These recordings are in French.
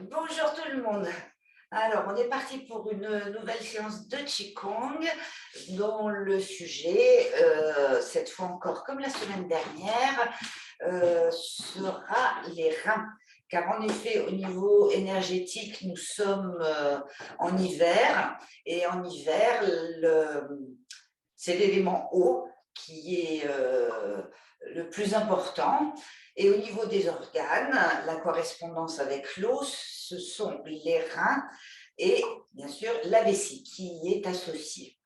Bonjour tout le monde. Alors, on est parti pour une nouvelle séance de Qigong dont le sujet, cette fois encore comme la semaine dernière, sera les reins. Car en effet, au niveau énergétique, nous sommes en hiver et en hiver, c'est l'élément eau qui est le plus important. Et au niveau des organes, la correspondance avec l'eau, ce sont les reins et bien sûr la vessie qui y est associée.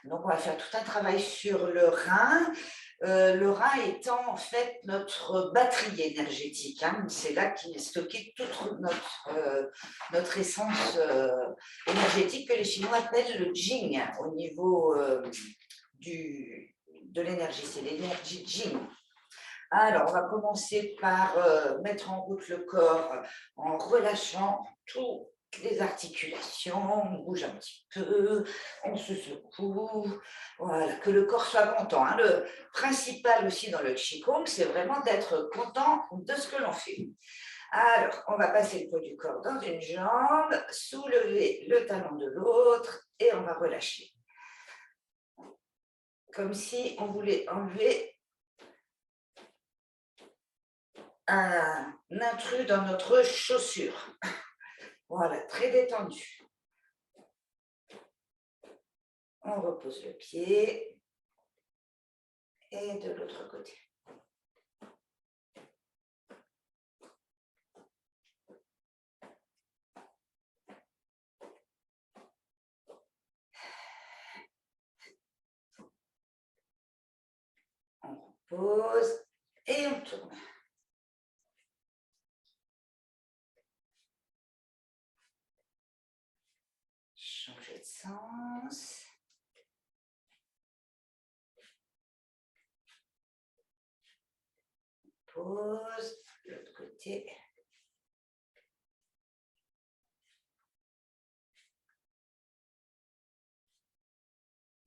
Donc on va faire tout un travail sur le rein. Le rein étant en fait notre batterie énergétique. C'est là qu'est stockée toute notre essence énergétique que les Chinois appellent le Jing au niveau de l'énergie. C'est l'énergie Jing. Alors, on va commencer par mettre en route le corps en relâchant toutes les articulations. On bouge un petit peu, on se secoue. Voilà, que le corps soit content. Le principal aussi dans le Qigong, c'est vraiment d'être content de ce que l'on fait. Alors, on va passer le poids du corps dans une jambe, soulever le talon de l'autre et on va relâcher. Comme si on voulait enlever un intrus dans notre chaussure. Voilà, très détendu. On repose le pied et de l'autre côté. On repose et on tourne. Changer de sens. Pause, l'autre côté.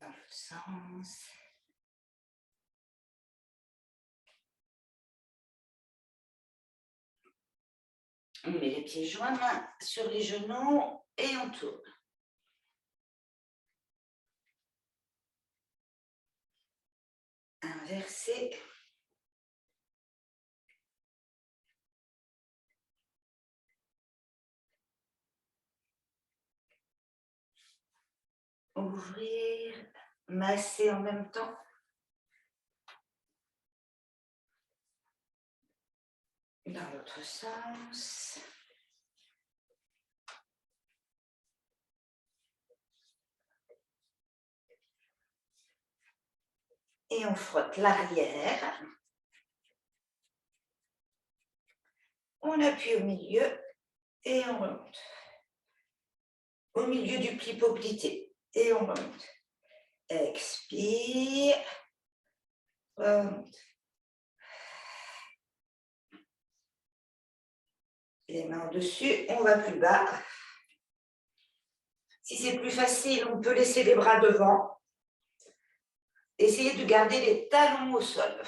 Dans l'autre sens. On met les pieds joints, mains sur les genoux et on tourne. Inverser. Ouvrir, masser en même temps. Dans l'autre sens. Et on frotte l'arrière. On appuie au milieu et on remonte. Au milieu du pli poplité et on remonte. Expire. Remonte. Les mains au-dessus, on va plus bas. Si c'est plus facile, on peut laisser les bras devant. Essayez de garder les talons au sol.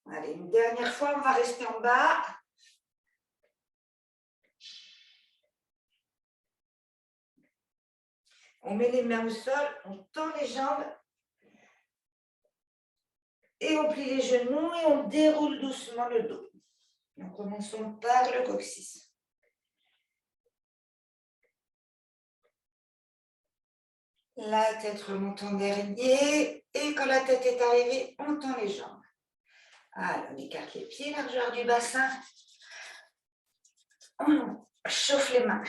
Allez, une dernière fois, on va rester en bas. On met les mains au sol, on tend les jambes et on plie les genoux et on déroule doucement le dos. En commençant par le coccyx. La tête remonte en dernier et quand la tête est arrivée, on tend les jambes. Alors, on écarte les pieds, largeur du bassin. On chauffe les mains.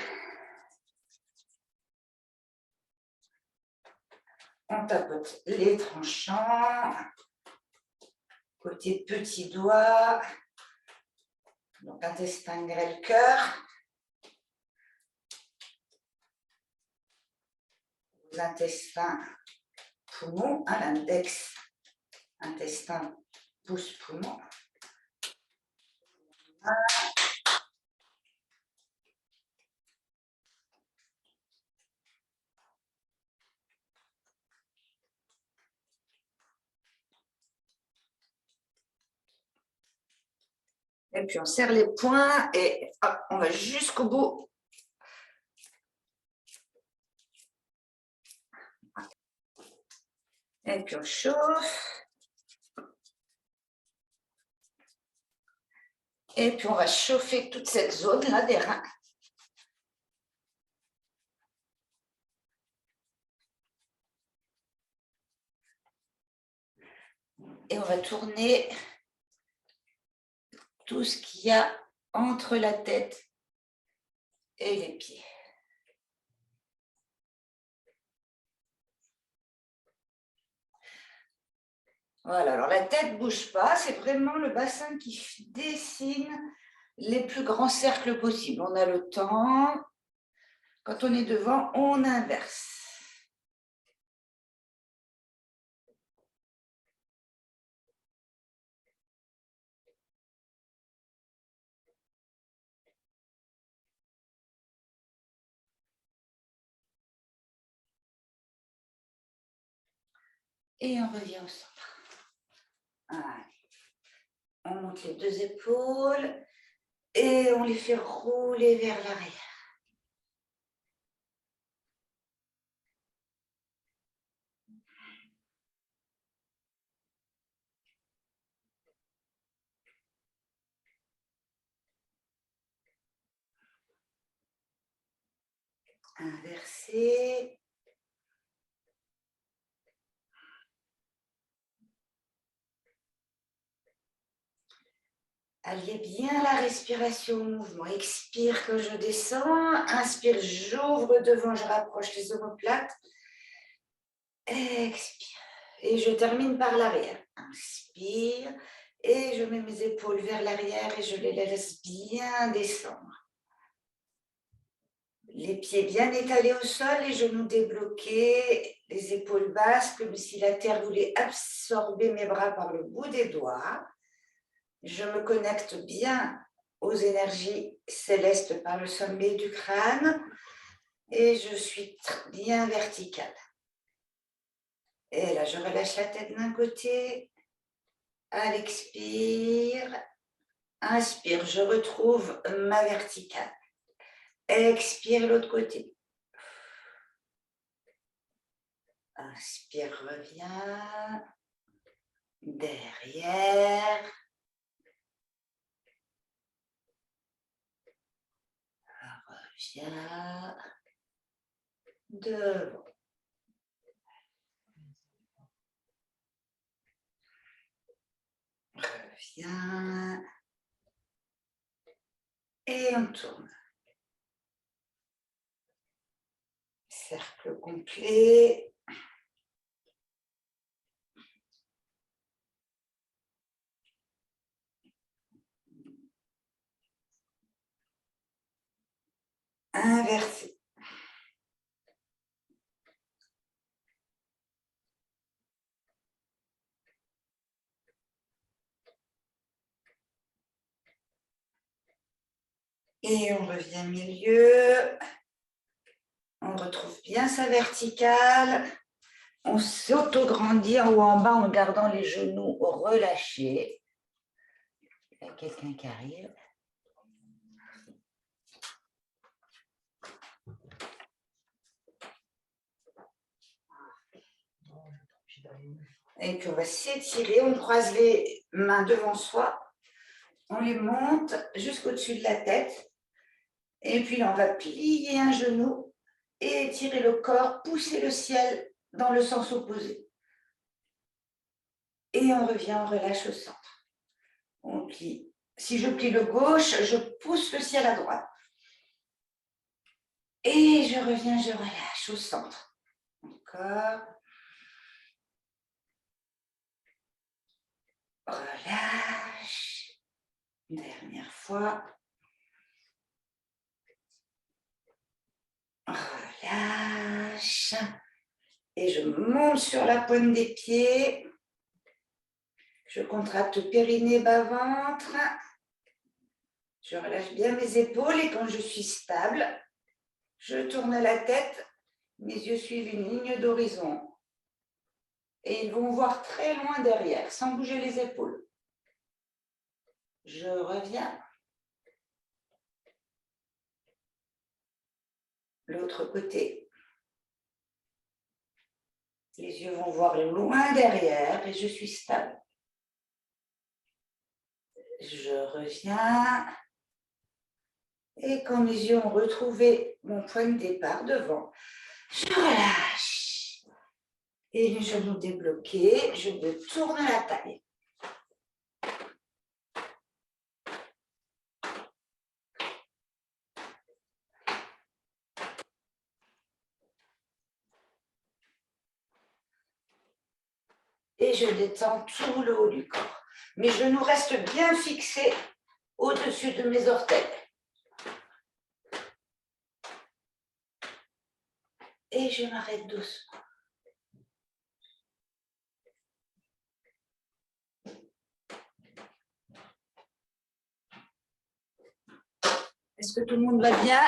On tapote les tranchants. Côté petit doigt. Donc, intestin grêle, cœur. L'intestin poumon, à l'index, intestin pouce poumon. Et puis on serre les poings et hop, on va jusqu'au bout. Et puis on chauffe. Et puis on va chauffer toute cette zone-là des reins. Et on va tourner tout ce qu'il y a entre la tête et les pieds. Voilà, alors la tête ne bouge pas, c'est vraiment le bassin qui dessine les plus grands cercles possibles. On a le temps, quand on est devant, on inverse. Et on revient au centre. Allez. On monte les deux épaules et on les fait rouler vers l'arrière. Inverser. Alliez bien la respiration au mouvement. Expire quand je descends. Inspire, j'ouvre devant, je rapproche les omoplates. Expire. Et je termine par l'arrière. Inspire. Et je mets mes épaules vers l'arrière et je les laisse bien descendre. Les pieds bien étalés au sol, les genoux débloqués, les épaules basses, comme si la terre voulait absorber mes bras par le bout des doigts. Je me connecte bien aux énergies célestes par le sommet du crâne et je suis bien verticale. Et là, je relâche la tête d'un côté. À l'expire. Inspire, je retrouve ma verticale. Expire l'autre côté. Inspire, reviens. Derrière. Reviens. Devant. Reviens. Et on tourne. Cercle complet. Inversé. Et on revient milieu. On retrouve bien sa verticale. On s'auto-grandit en haut en bas en gardant les genoux relâchés. Il y a quelqu'un qui arrive. Et puis on va s'étirer, on croise les mains devant soi, on les monte jusqu'au-dessus de la tête. Et puis là, on va plier un genou et étirer le corps, pousser le ciel dans le sens opposé. Et on revient, on relâche au centre. On plie. Si je plie le gauche, je pousse le ciel à droite. Et je reviens, je relâche au centre. Encore. Relâche. Dernière fois. Relâche. Et je monte sur la pointe des pieds. Je contracte périnée, bas-ventre. Je relâche bien mes épaules et quand je suis stable, je tourne la tête. Mes yeux suivent une ligne d'horizon. Et ils vont voir très loin derrière, sans bouger les épaules. Je reviens. L'autre côté. Les yeux vont voir loin derrière et je suis stable. Je reviens. Et quand mes yeux ont retrouvé mon point de départ devant, je relâche. Et les genoux débloqués, je me tourne la taille. Et je détends tout le haut du corps. Mes genoux restent bien fixés au-dessus de mes orteils. Et je m'arrête doucement. Est-ce que tout le monde va bien?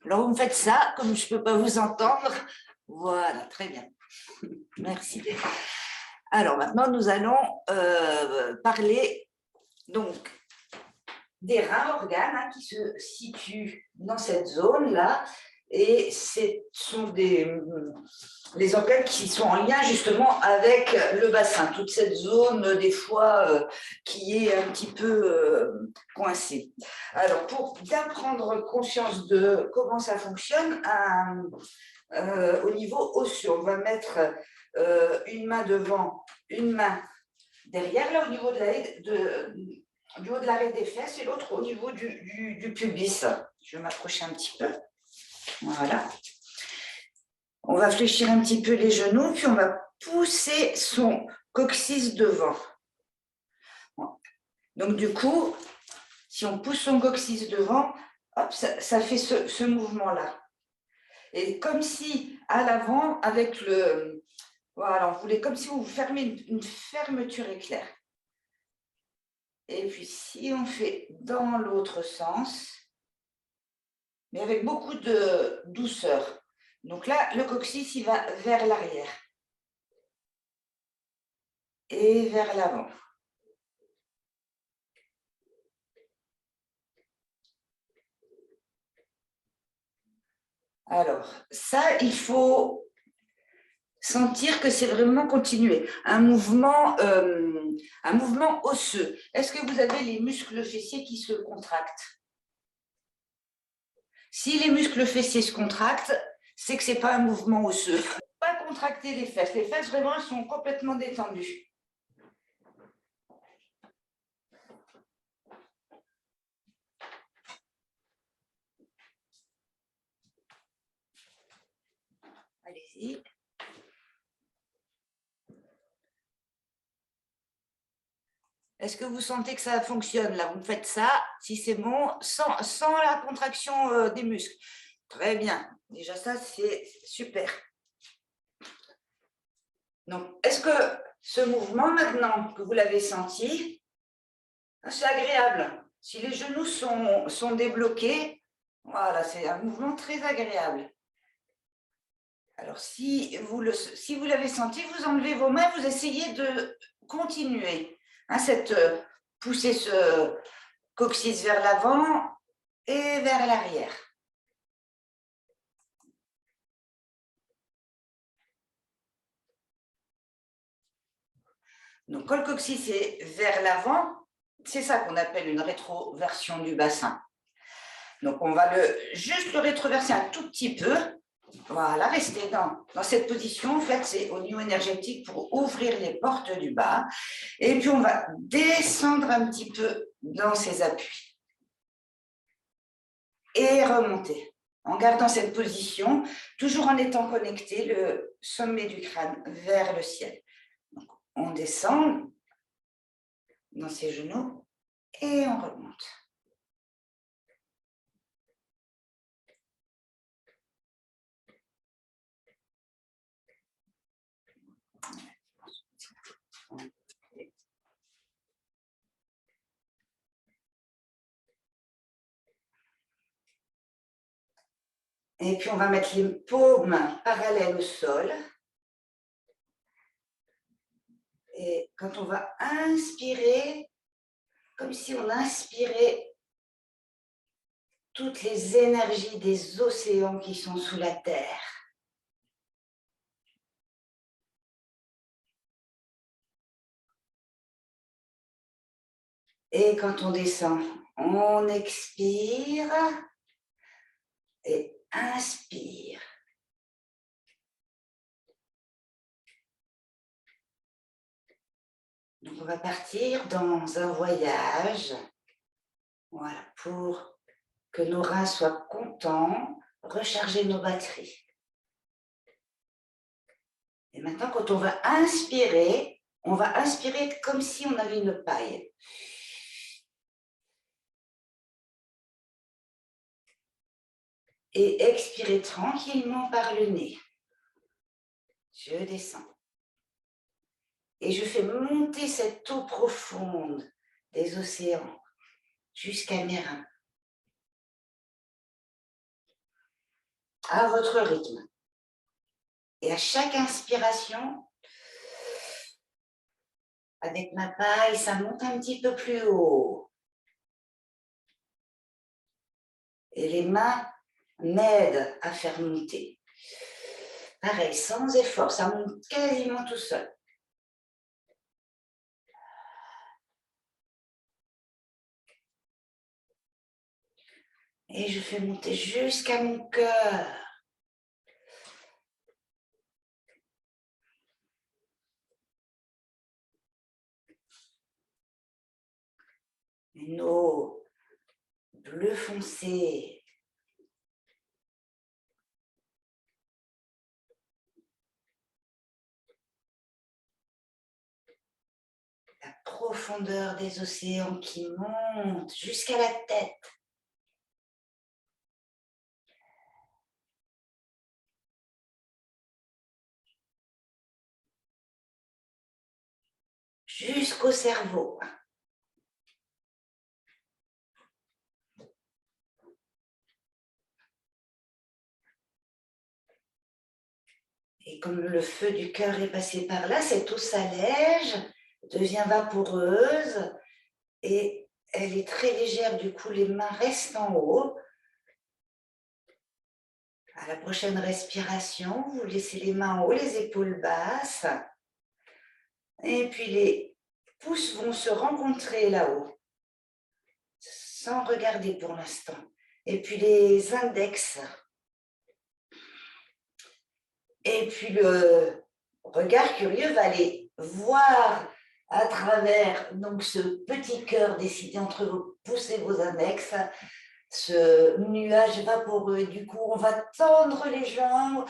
Alors, vous me faites ça, comme je ne peux pas vous entendre. Voilà, très bien. Merci. Alors, maintenant, nous allons parler donc des reins organes qui se situent dans cette zone-là. Et ce sont les organes qui sont en lien justement avec le bassin, toute cette zone des fois qui est un petit peu coincée. Alors, pour bien prendre conscience de comment ça fonctionne, au niveau osseux, on va mettre une main devant, une main derrière, là au niveau du haut de l'arrêt des fesses et l'autre au niveau du pubis. Je vais m'approcher un petit peu. Voilà. On va fléchir un petit peu les genoux, puis on va pousser son coccyx devant. Donc du coup, si on pousse son coccyx devant, hop, ça fait ce mouvement-là. Et comme si à l'avant, avec le... Voilà, vous voulez comme si vous fermez une fermeture éclair. Et puis si on fait dans l'autre sens, mais avec beaucoup de douceur. Donc là, le coccyx, il va vers l'arrière et vers l'avant. Alors, ça, il faut sentir que c'est vraiment continuer. Un mouvement osseux. Est-ce que vous avez les muscles fessiers qui se contractent? Si les muscles fessiers se contractent, c'est que ce n'est pas un mouvement osseux. Pas contracter les fesses. Les fesses, vraiment, elles sont complètement détendues. Allez-y. Est-ce que vous sentez que ça fonctionne là? Vous faites ça, si c'est bon, sans la contraction des muscles. Très bien. Déjà ça, c'est super. Donc, est-ce que ce mouvement, maintenant que vous l'avez senti, c'est agréable? Si les genoux sont débloqués, voilà, c'est un mouvement très agréable. Alors, si vous l'avez senti, vous enlevez vos mains, vous essayez de continuer. Pousser ce coccyx vers l'avant et vers l'arrière. Donc, quand le coccyx est vers l'avant, c'est ça qu'on appelle une rétroversion du bassin. Donc, on va juste le rétroverser un tout petit peu. Voilà, rester dans cette position. En fait, c'est au niveau énergétique pour ouvrir les portes du bas. Et puis, on va descendre un petit peu dans ces appuis. Et remonter. En gardant cette position, toujours en étant connecté, le sommet du crâne vers le ciel. Donc, on descend dans ses genoux et on remonte. Et puis, on va mettre les paumes parallèles au sol. Et quand on va inspirer, comme si on inspirait toutes les énergies des océans qui sont sous la terre. Et quand on descend, on expire et inspire. Donc on va partir dans un voyage, voilà, pour que nos reins soient contents, recharger nos batteries. Et maintenant, quand on va inspirer comme si on avait une paille. Et expirer tranquillement par le nez. Je descends. Et je fais monter cette eau profonde des océans jusqu'à mes reins. À votre rythme. Et à chaque inspiration, avec ma paille, ça monte un petit peu plus haut. Et les mains m'aident à faire monter. Pareil, sans effort, ça monte quasiment tout seul. Et je fais monter jusqu'à mon cœur. Une eau bleu foncé. La profondeur des océans qui monte jusqu'à la tête. Jusqu'au cerveau. Et comme le feu du cœur est passé par là, cette eau s'allège, devient vaporeuse et elle est très légère, du coup les mains restent en haut. À la prochaine respiration, vous laissez les mains en haut, les épaules basses. Et puis les pouces vont se rencontrer là-haut, sans regarder pour l'instant. Et puis les index. Et puis le regard curieux va aller voir à travers donc, ce petit cœur décidé entre vos pouces et vos index, ce nuage vaporeux. Et du coup, on va tendre les jambes,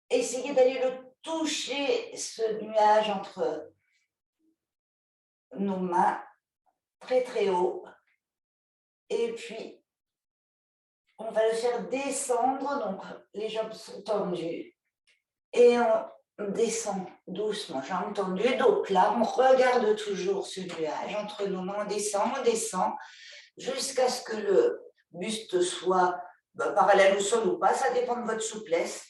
essayer d'aller le toucher, ce nuage entre nos mains, très très haut. Et puis, on va le faire descendre, donc les jambes sont tendues. Et on descend doucement, jambes tendues, dos plat. On regarde toujours ce nuage entre nos mains, on descend, jusqu'à ce que le buste soit parallèle au sol ou pas, ça dépend de votre souplesse.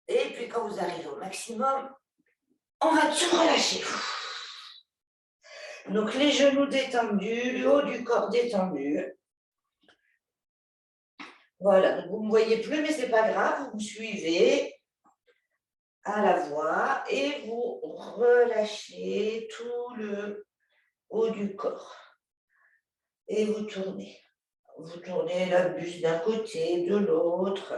Et puis quand vous arrivez au maximum, on va tout relâcher. Donc les genoux détendus, le haut du corps détendu. Voilà, donc vous ne me voyez plus, mais ce n'est pas grave, vous me suivez à la voix et vous relâchez tout le haut du corps. Et vous tournez. Vous tournez la buste d'un côté, de l'autre.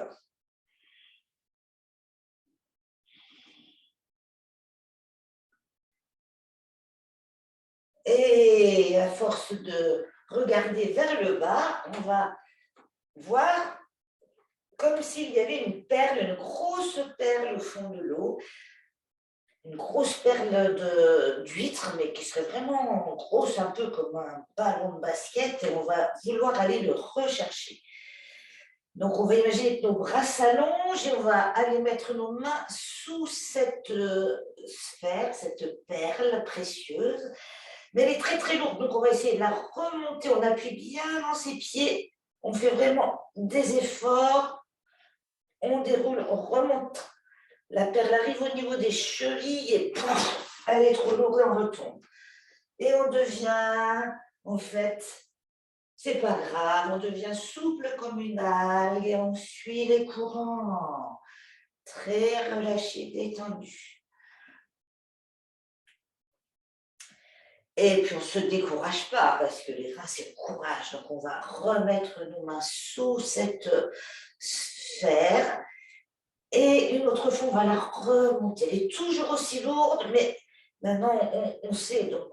Et à force de regarder vers le bas, on va voir comme s'il y avait une perle, une grosse perle au fond de l'eau, une grosse perle d'huître, mais qui serait vraiment grosse, un peu comme un ballon de basket, et on va vouloir aller le rechercher. Donc, on va imaginer que nos bras s'allongent et on va aller mettre nos mains sous cette sphère, cette perle précieuse. Mais elle est très, très lourde. Donc, on va essayer de la remonter. On appuie bien dans ses pieds. On fait vraiment des efforts. On déroule, on remonte. La perle arrive au niveau des chevilles et pouf, elle est trop lourde et on retombe. Et En fait, c'est pas grave, on devient souple comme une algue et on suit les courants. Très relâché, détendu. Et puis on ne se décourage pas parce que les reins, c'est le courage. Donc on va remettre nos mains sous cette sphère. Et une autre fois, on va la remonter. Elle est toujours aussi lourde, mais maintenant on sait. Donc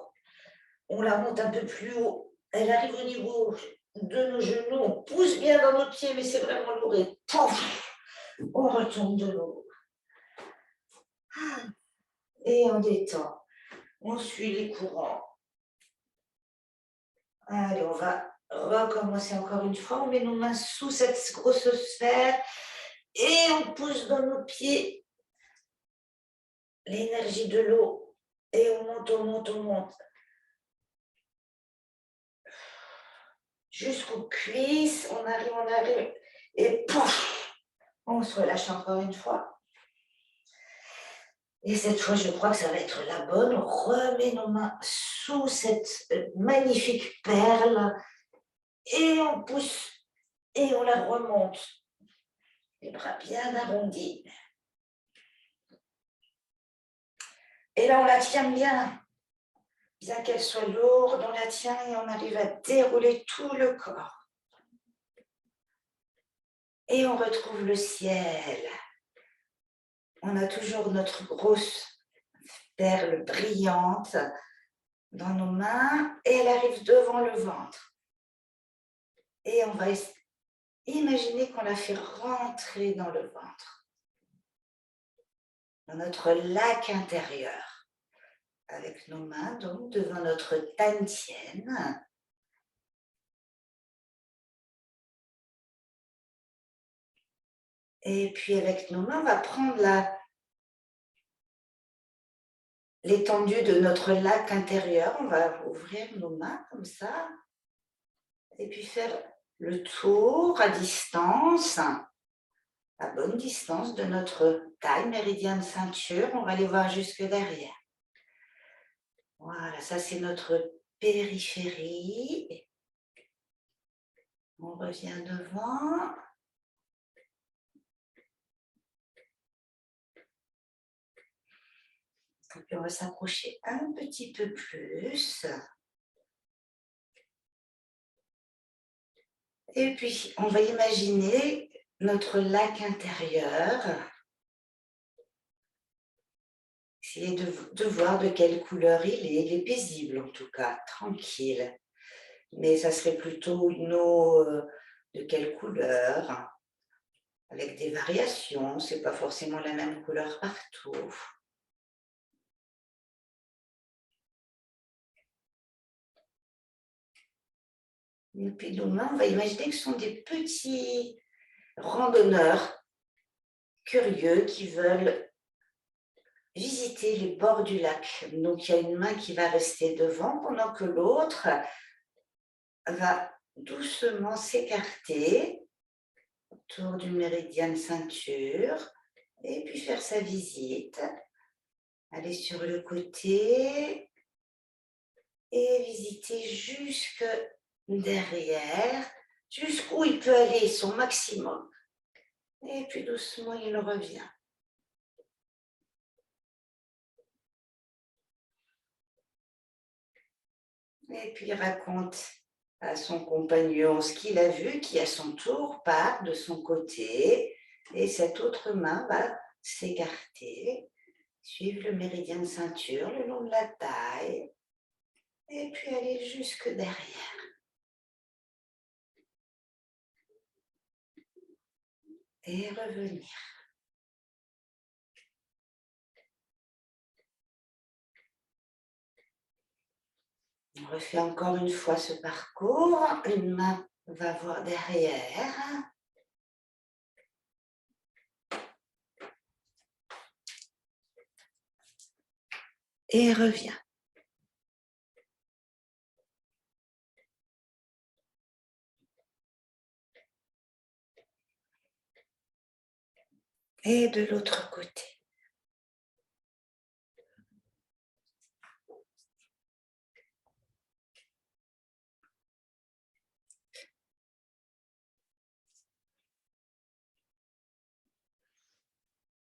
on la monte un peu plus haut. Elle arrive au niveau de nos genoux. On pousse bien dans nos pieds, mais c'est vraiment lourd. Et pouf, on retombe de l'eau. Et on détend. On suit les courants. Allez, on va recommencer encore une fois. On met nos mains sous cette grosse sphère et on pousse dans nos pieds l'énergie de l'eau. Et on monte, on monte, on monte. Jusqu'aux cuisses, on arrive. Et pouf, on se relâche encore une fois. Et cette fois, je crois que ça va être la bonne. On remet nos mains sous cette magnifique perle et on pousse et on la remonte. Les bras bien arrondis. Et là, on la tient bien. Bien qu'elle soit lourde, on la tient et on arrive à dérouler tout le corps. Et on retrouve le ciel. On a toujours notre grosse perle brillante dans nos mains et elle arrive devant le ventre. Et on va imaginer qu'on la fait rentrer dans le ventre, dans notre lac intérieur, avec nos mains donc devant notre dantienne. Et puis avec nos mains, on va prendre l'étendue de notre lac intérieur. On va ouvrir nos mains comme ça. Et puis faire le tour à distance, à bonne distance de notre taille, méridien de ceinture. On va aller voir jusque derrière. Voilà, ça c'est notre périphérie. On revient devant. Et puis on va s'approcher un petit peu plus. Et puis on va imaginer notre lac intérieur. Essayez de voir de quelle couleur il est. Il est paisible en tout cas, tranquille. Mais ça serait plutôt une eau de quelle couleur? Avec des variations, c'est pas forcément la même couleur partout. Et puis demain, on va imaginer que ce sont des petits randonneurs curieux qui veulent visiter les bords du lac. Donc, il y a une main qui va rester devant pendant que l'autre va doucement s'écarter autour du méridien de ceinture et puis faire sa visite. Aller sur le côté et visiter jusque derrière, jusqu'où il peut aller, son maximum. Et puis doucement, il revient. Et puis il raconte à son compagnon ce qu'il a vu, qui à son tour part de son côté. Et cette autre main va s'écarter, suivre le méridien de ceinture le long de la taille. Et puis aller jusque derrière. Et revenir. On refait encore une fois ce parcours. Une main va voir derrière. Et revient. Et de l'autre côté.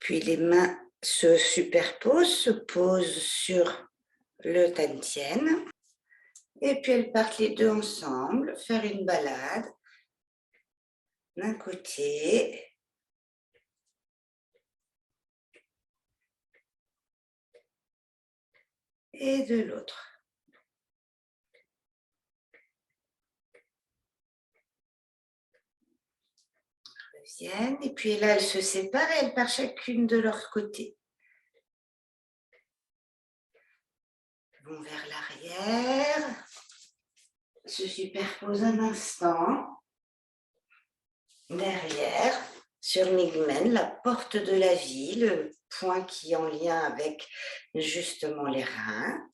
Puis les mains se superposent, se posent sur le Tantien. Et puis elles partent les deux ensemble, faire une balade d'un côté et de l'autre. Reviennent, et puis là elles se séparent et elles partent chacune de leur côté. Vont vers l'arrière, se superposent un instant, derrière, sur Migmen, la porte de la vie, le point qui est en lien avec justement les reins.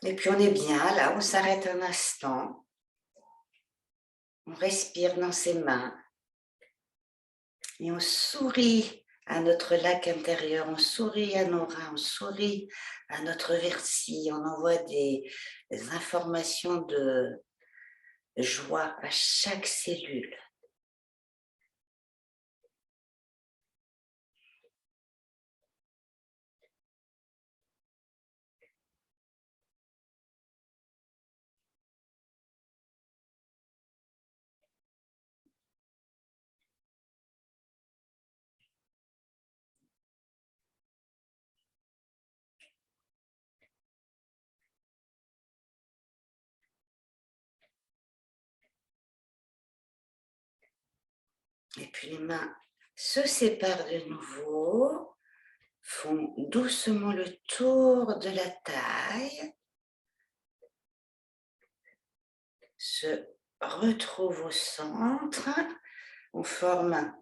Et puis on est bien là, on s'arrête un instant, on respire dans ses mains et on sourit à notre lac intérieur, on sourit à nos reins, on sourit à notre vessie, on envoie des informations de joie à chaque cellule. Et puis les mains se séparent de nouveau, font doucement le tour de la taille, se retrouvent au centre, on forme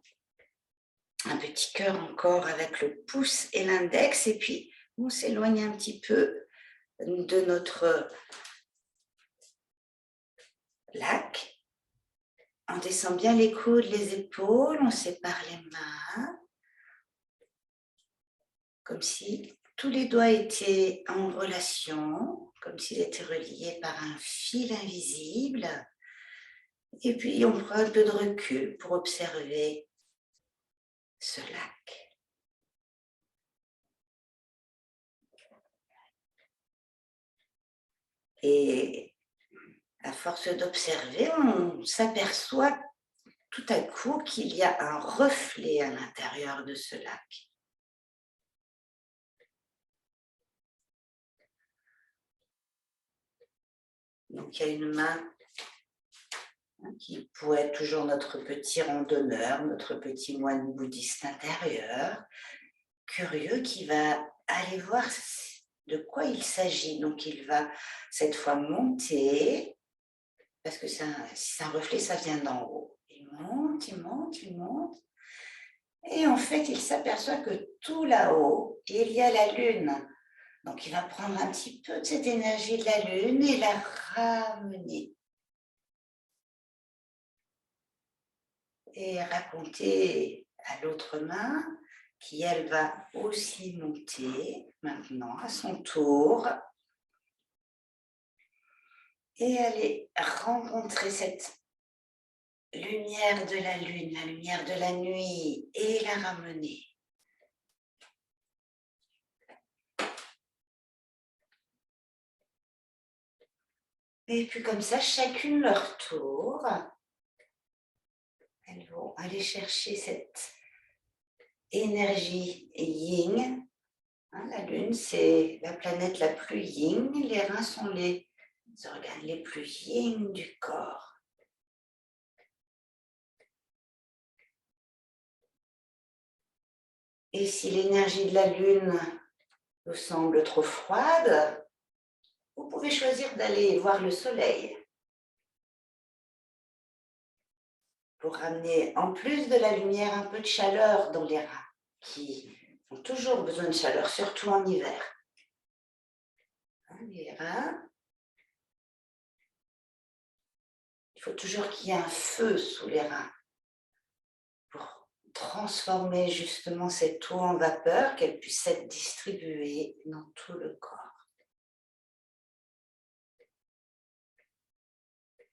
un petit cœur encore avec le pouce et l'index, et puis on s'éloigne un petit peu de notre lac. On descend bien les coudes, les épaules, on sépare les mains, comme si tous les doigts étaient en relation, comme s'ils étaient reliés par un fil invisible. Et puis on prend un peu de recul pour observer ce lac. Et à force d'observer, on s'aperçoit tout à coup qu'il y a un reflet à l'intérieur de ce lac. Donc il y a une main qui pourrait être toujours notre petit randonneur, notre petit moine bouddhiste intérieur, curieux, qui va aller voir de quoi il s'agit. Donc il va cette fois monter, parce que si c'est un reflet, ça vient d'en haut. Il monte, il monte, il monte. Et en fait, il s'aperçoit que tout là-haut, il y a la lune. Donc il va prendre un petit peu de cette énergie de la lune et la ramener. Et raconter à l'autre main qui, elle, va aussi monter maintenant à son tour et aller rencontrer cette lumière de la lune, la lumière de la nuit, et la ramener. Et puis comme ça, chacune leur tour, elles vont aller chercher cette énergie yin. La lune, c'est la planète la plus yin, les reins sont les organes les plus yin du corps. Et si l'énergie de la lune vous semble trop froide, vous pouvez choisir d'aller voir le soleil pour ramener, en plus de la lumière, un peu de chaleur dans les reins, qui ont toujours besoin de chaleur, surtout en hiver. Les reins, il faut toujours qu'il y ait un feu sous les reins pour transformer justement cette eau en vapeur, qu'elle puisse être distribuée dans tout le corps.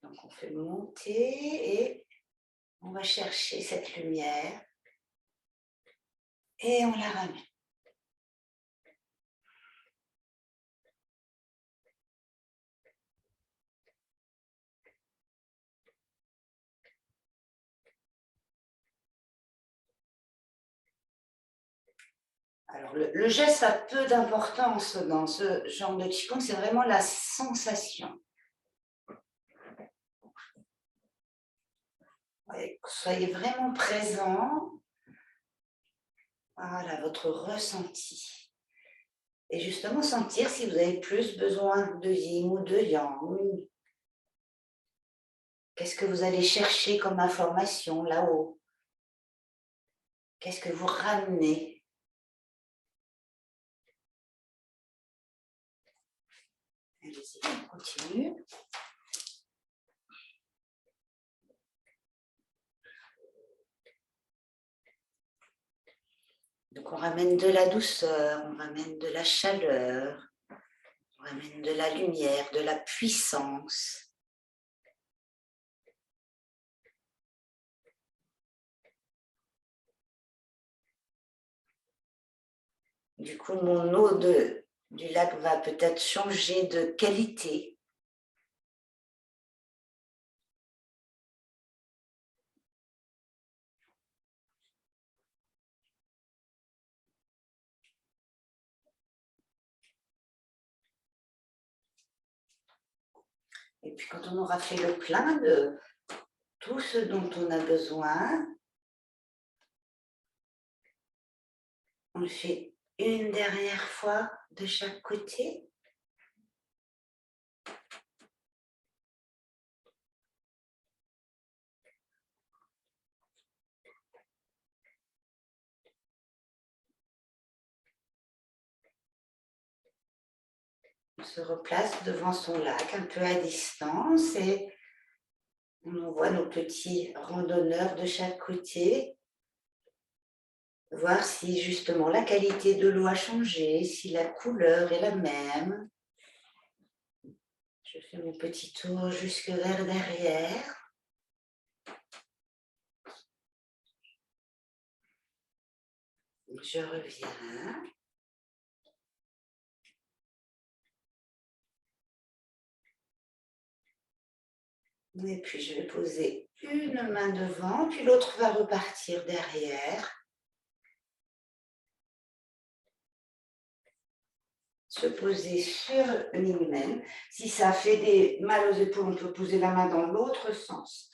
Donc on fait monter et On va chercher cette lumière et on la ramène. Alors, le geste a peu d'importance dans ce genre de Qigong, c'est vraiment la sensation. Ouais, soyez vraiment présent. Voilà, votre ressenti. Et justement, sentir si vous avez plus besoin de yin ou de yang. Qu'est-ce que vous allez chercher comme information là-haut? Qu'est-ce que vous ramenez? Allez-y, on continue. Donc on ramène de la douceur, on ramène de la chaleur, on ramène de la lumière, de la puissance. Du coup, mon eau du lac va peut-être changer de qualité. Et puis quand on aura fait le plein de tout ce dont on a besoin, on le fait une dernière fois de chaque côté. On se replace devant son lac un peu à distance et on voit nos petits randonneurs de chaque côté, voir si justement la qualité de l'eau a changé, si la couleur est la même. Je fais mon petit tour jusque vers derrière. Je reviens. Et puis je vais poser une main devant, puis l'autre va repartir derrière. Se poser sur l'hymen. Si ça fait des mal aux épaules, on peut poser la main dans l'autre sens.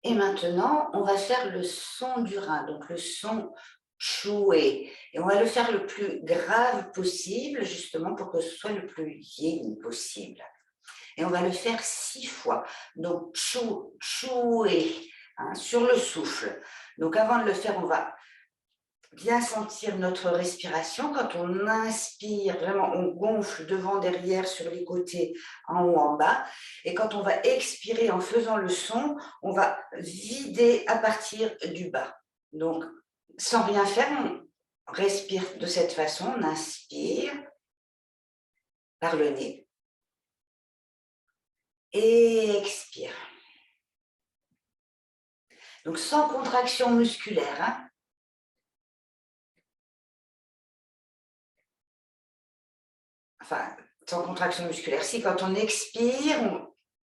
Et maintenant, on va faire le son du rein, donc le son choué. Et on va le faire le plus grave possible, justement pour que ce soit le plus yin possible. Et on va le faire 6 fois. Donc, choué, hein, sur le souffle. Donc, avant de le faire, on va bien sentir notre respiration. Quand on inspire, vraiment, on gonfle devant, derrière, sur les côtés, en haut, en bas. Et quand on va expirer en faisant le son, on va vider à partir du bas. Donc, sans rien faire, on respire de cette façon. On inspire par le nez. Et expire. Donc, sans contraction musculaire, hein. Enfin, sans contraction musculaire. Si, quand on expire,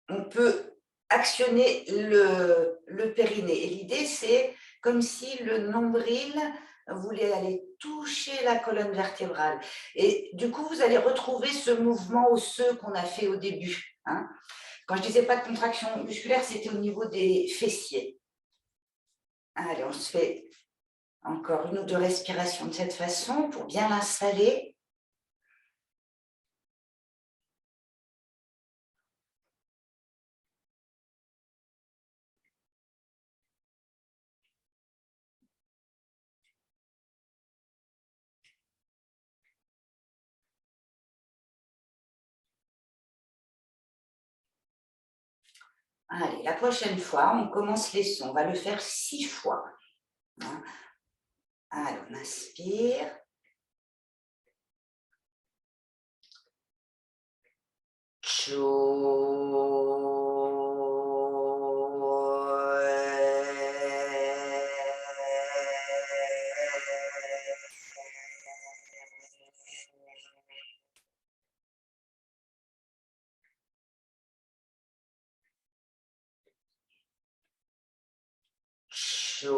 on peut actionner le périnée. Et l'idée, c'est comme si le nombril voulait aller toucher la colonne vertébrale. Et du coup, vous allez retrouver ce mouvement osseux qu'on a fait au début, hein. Quand je disais pas de contraction musculaire, c'était au niveau des fessiers. Allez, on se fait encore une ou deux respirations de cette façon pour bien l'installer. Allez, la prochaine fois, on commence les sons. On va le faire 6 fois. Hein. Alors, on inspire. Chou. Et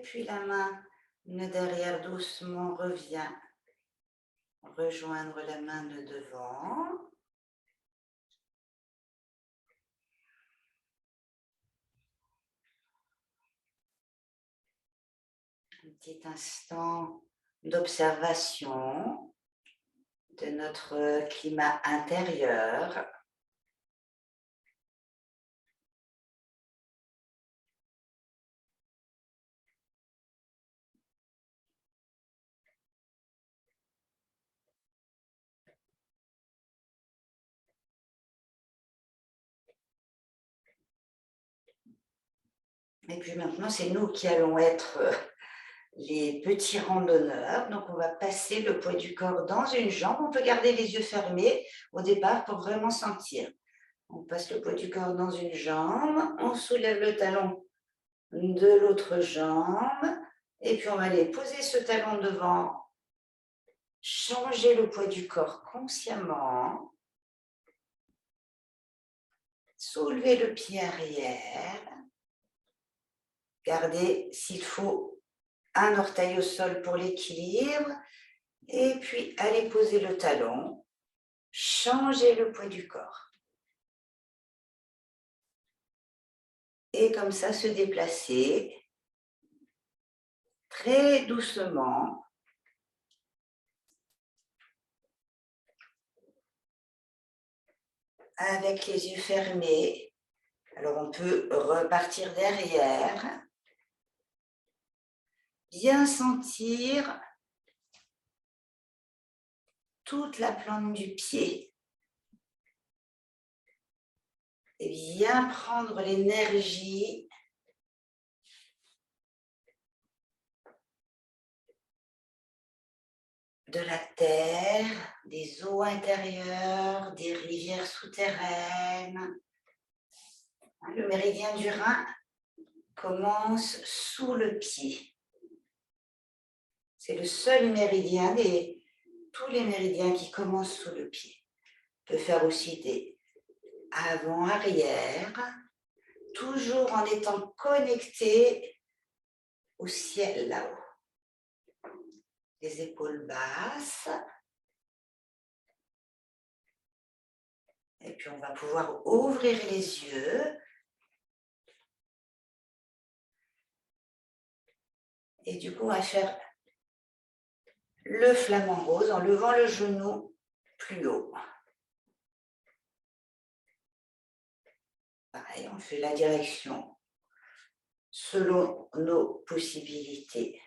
puis la main derrière doucement revient rejoindre la main de devant. Un petit instant d'observation de notre climat intérieur. Et puis maintenant, c'est nous qui allons être les petits randonneurs. Donc, on va passer le poids du corps dans une jambe. On peut garder les yeux fermés au départ pour vraiment sentir. On passe le poids du corps dans une jambe. On soulève le talon de l'autre jambe. Et puis, on va aller poser ce talon devant. Changer le poids du corps consciemment. Soulever le pied arrière. Garder, s'il faut, un orteil au sol pour l'équilibre. Et puis, aller poser le talon. Changer le poids du corps. Et comme ça, se déplacer très doucement. Avec les yeux fermés. Alors, on peut repartir derrière. Bien sentir toute la plante du pied. Et bien prendre l'énergie de la terre, des eaux intérieures, des rivières souterraines. Le méridien du Rhin commence sous le pied. C'est le seul méridien tous les méridiens qui commencent sous le pied. On peut faire aussi des avant-arrière, toujours en étant connecté au ciel là-haut. Les épaules basses. Et puis on va pouvoir ouvrir les yeux. Et du coup, on va faire le flamant rose en levant le genou plus haut. Pareil, on fait la direction selon nos possibilités.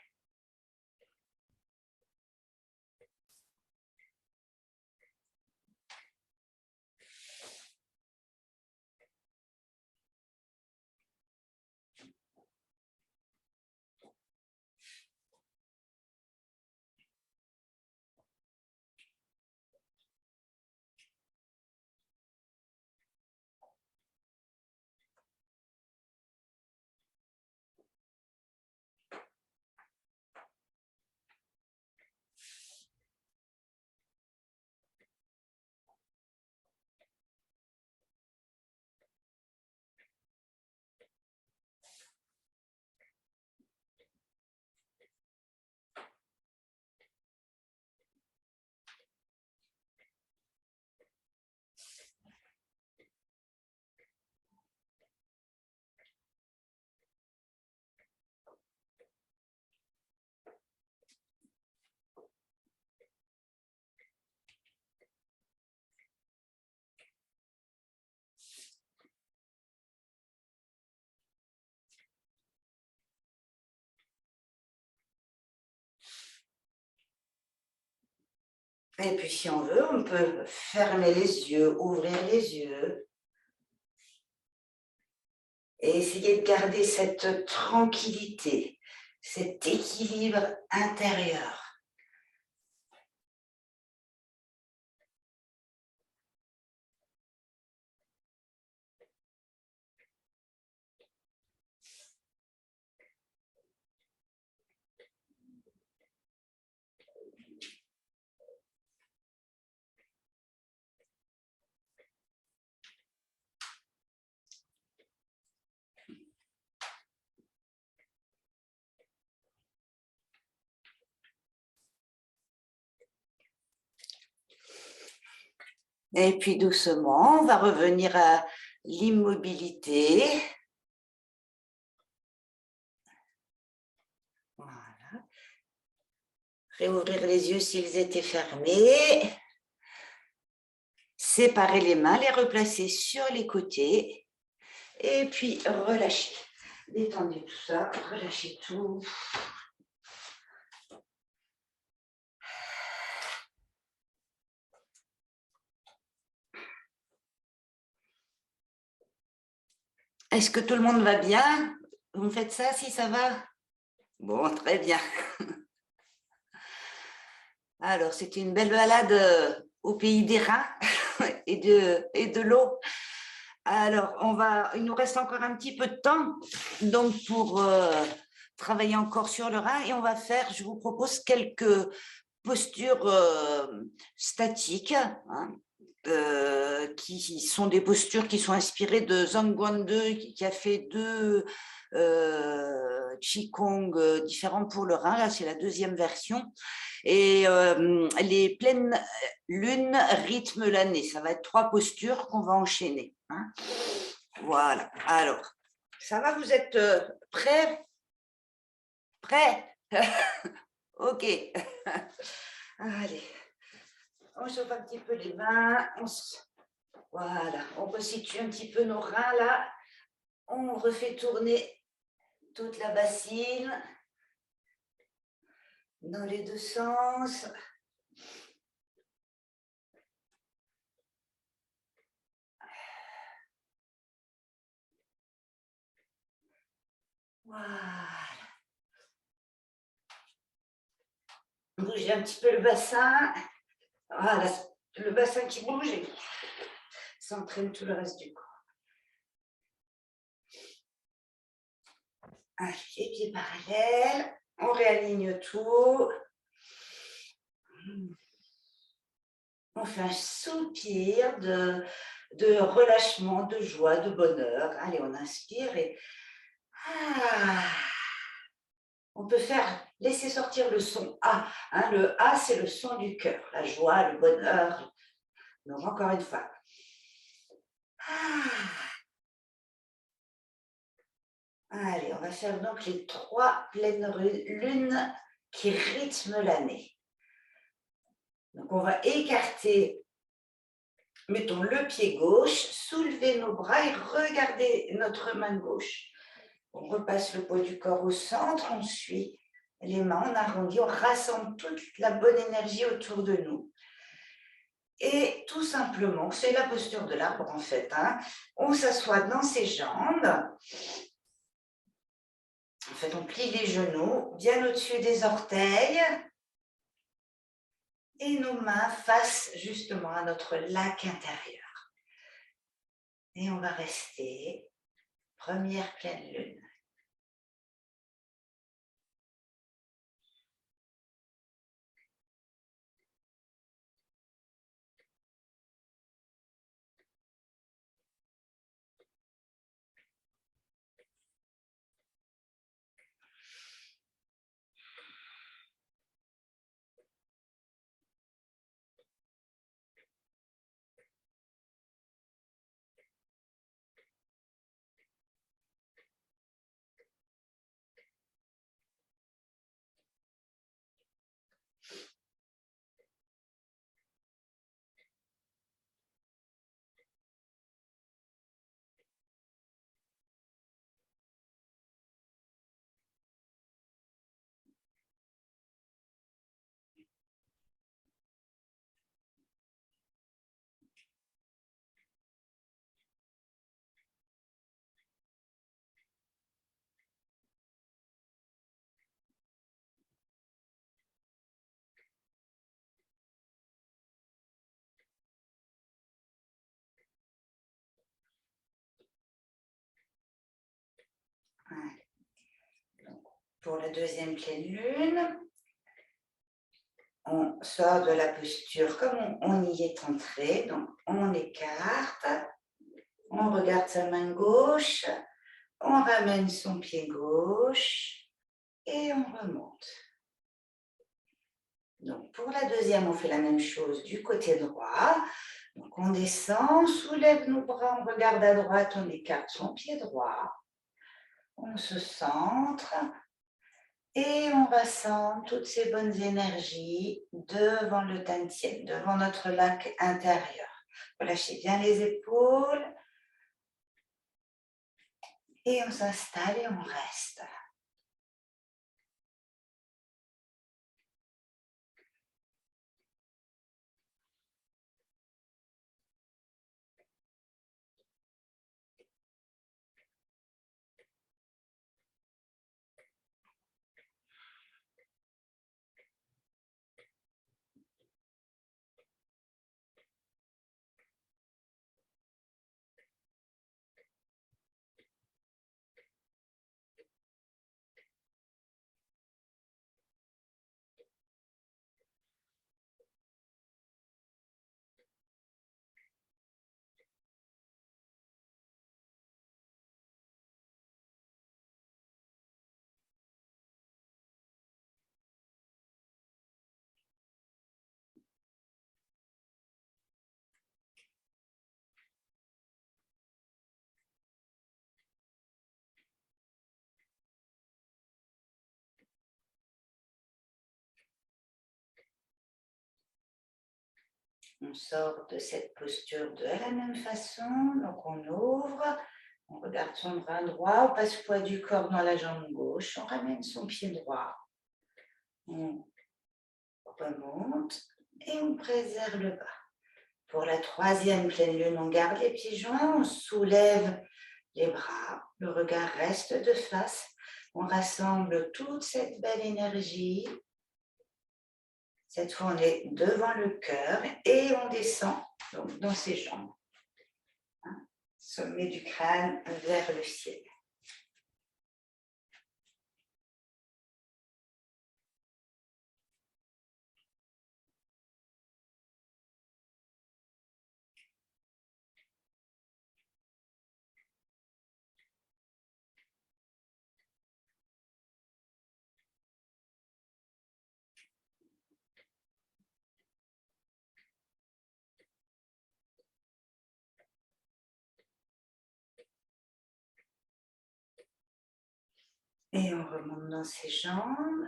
Et puis, si on veut, on peut fermer les yeux, ouvrir les yeux et essayer de garder cette tranquillité, cet équilibre intérieur. Et puis doucement, on va revenir à l'immobilité. Voilà. Réouvrir les yeux s'ils étaient fermés. Séparer les mains, les replacer sur les côtés. Et puis relâcher. Détendez tout ça, relâchez tout. Est-ce que tout le monde va bien? Vous me faites ça, si ça va? Bon, très bien. Alors, c'était une belle balade au pays des reins et de l'eau. Alors, il nous reste encore un petit peu de temps donc pour travailler encore sur le rein et on va faire, je vous propose quelques postures statiques, hein, qui sont des postures qui sont inspirées de Zhang qui a fait deux Qigong différents pour le rein. Là, c'est la deuxième version. Et les pleines lunes rythment l'année. Ça va être 3 postures qu'on va enchaîner. Hein. Voilà. Alors, ça va, vous êtes prêts? Prêts? Ok. Allez. On chauffe un petit peu les mains. Voilà. On resitue un petit peu nos reins là. On refait tourner toute la bassine dans les deux sens. Voilà. Bougez un petit peu le bassin. Voilà, le bassin qui bouge et ça entraîne tout le reste du corps. Allez, les pieds parallèles. On réaligne tout. On fait un soupir de relâchement, de joie, de bonheur. Allez, on inspire et on peut laisser sortir le son A. Hein, le A, c'est le son du cœur, la joie, le bonheur. Donc, encore une fois. Allez, on va faire donc les 3 pleines lunes qui rythment l'année. Donc, on va écarter, mettons le pied gauche, soulever nos bras et regarder notre main gauche. On repasse le poids du corps au centre, on suit les mains, on arrondit, on rassemble toute la bonne énergie autour de nous. Et tout simplement, c'est la posture de l'arbre en fait, hein, on s'assoit dans ses jambes. En fait, on plie les genoux bien au-dessus des orteils. Et nos mains face justement à notre lac intérieur. Et on va rester première pleine lune. pour la deuxième pleine lune, on sort de la posture comme on y est entré, donc on écarte, on regarde sa main gauche, on ramène son pied gauche et on remonte. Donc pour la deuxième, on fait la même chose du côté droit. Donc on descend, on soulève nos bras, on regarde à droite, on écarte son pied droit. On se centre et on rassemble toutes ces bonnes énergies devant le Tantien, devant notre lac intérieur. Relâchez bien les épaules et on s'installe et on reste. On sort de cette posture de la même façon, donc on ouvre, on regarde son bras droit, on passe le poids du corps dans la jambe gauche, on ramène son pied droit, on remonte et on préserve le bas. Pour la troisième pleine lune, on garde les pieds joints, on soulève les bras, le regard reste de face, on rassemble toute cette belle énergie. Cette fois, on est devant le cœur et on descend donc, dans ses jambes. Sommet du crâne vers le ciel. Et on remonte dans ses jambes.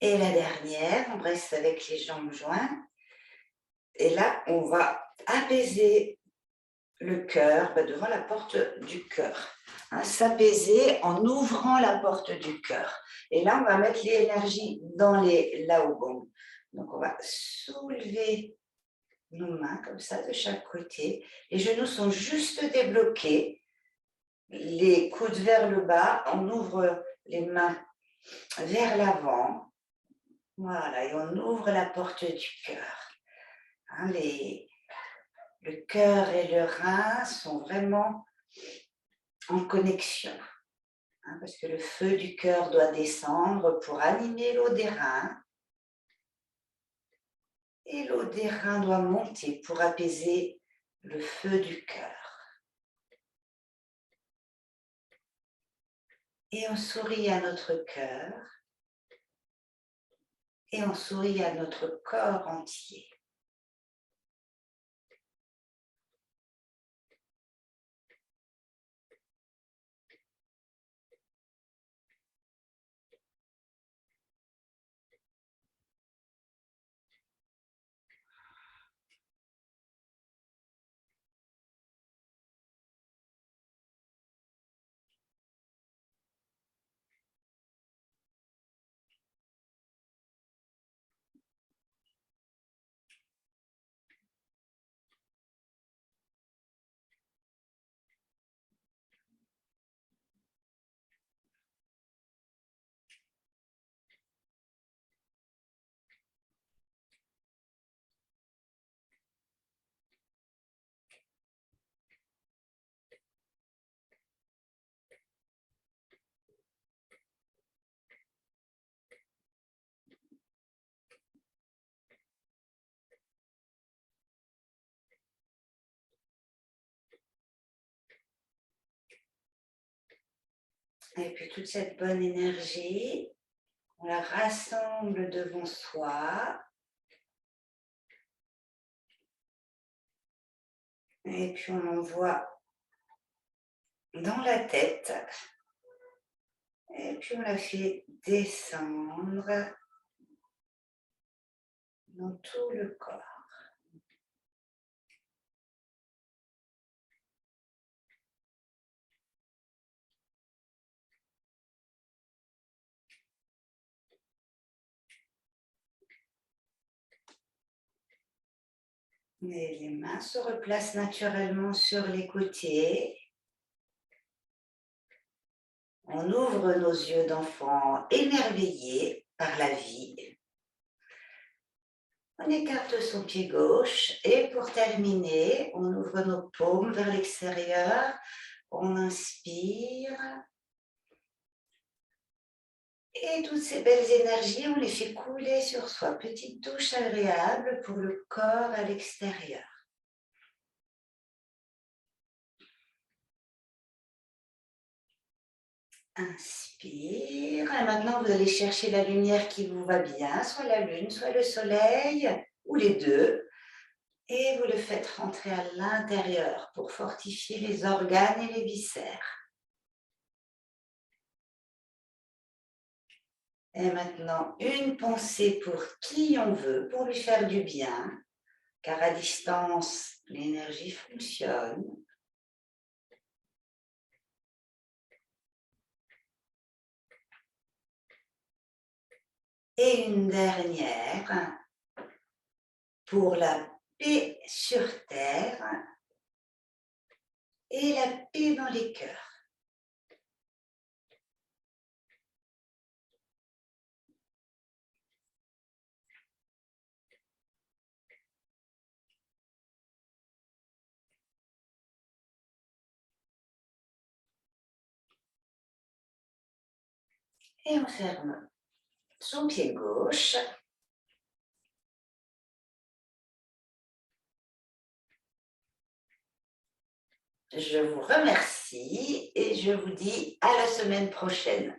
Et la dernière, on reste avec les jambes jointes. Et là, on va apaiser le cœur devant la porte du cœur. S'apaiser en ouvrant la porte du cœur. Et là, on va mettre l'énergie dans les laogong. Donc, on va soulever nos mains comme ça de chaque côté. Les genoux sont juste débloqués. Les coudes vers le bas. On ouvre les mains vers l'avant. Voilà, et on ouvre la porte du cœur. Le cœur et le rein sont vraiment en connexion. Parce que le feu du cœur doit descendre pour animer l'eau des reins. Et l'eau des reins doit monter pour apaiser le feu du cœur. Et on sourit à notre cœur. Et on sourit à notre corps entier. Et puis toute cette bonne énergie, on la rassemble devant soi. Et puis on envoie dans la tête. Et puis on la fait descendre dans tout le corps. Et les mains se replacent naturellement sur les côtés. On ouvre nos yeux d'enfant émerveillés par la vie. On écarte son pied gauche et pour terminer, on ouvre nos paumes vers l'extérieur. On inspire. Et toutes ces belles énergies, on les fait couler sur soi. Petite douche agréable pour le corps à l'extérieur. Inspire. Et maintenant, vous allez chercher la lumière qui vous va bien, soit la lune, soit le soleil, ou les deux. Et vous le faites rentrer à l'intérieur pour fortifier les organes et les viscères. Et maintenant, une pensée pour qui on veut, pour lui faire du bien, car à distance, l'énergie fonctionne. Et une dernière pour la paix sur terre et la paix dans les cœurs. Et on ferme son pied gauche. Je vous remercie et je vous dis à la semaine prochaine.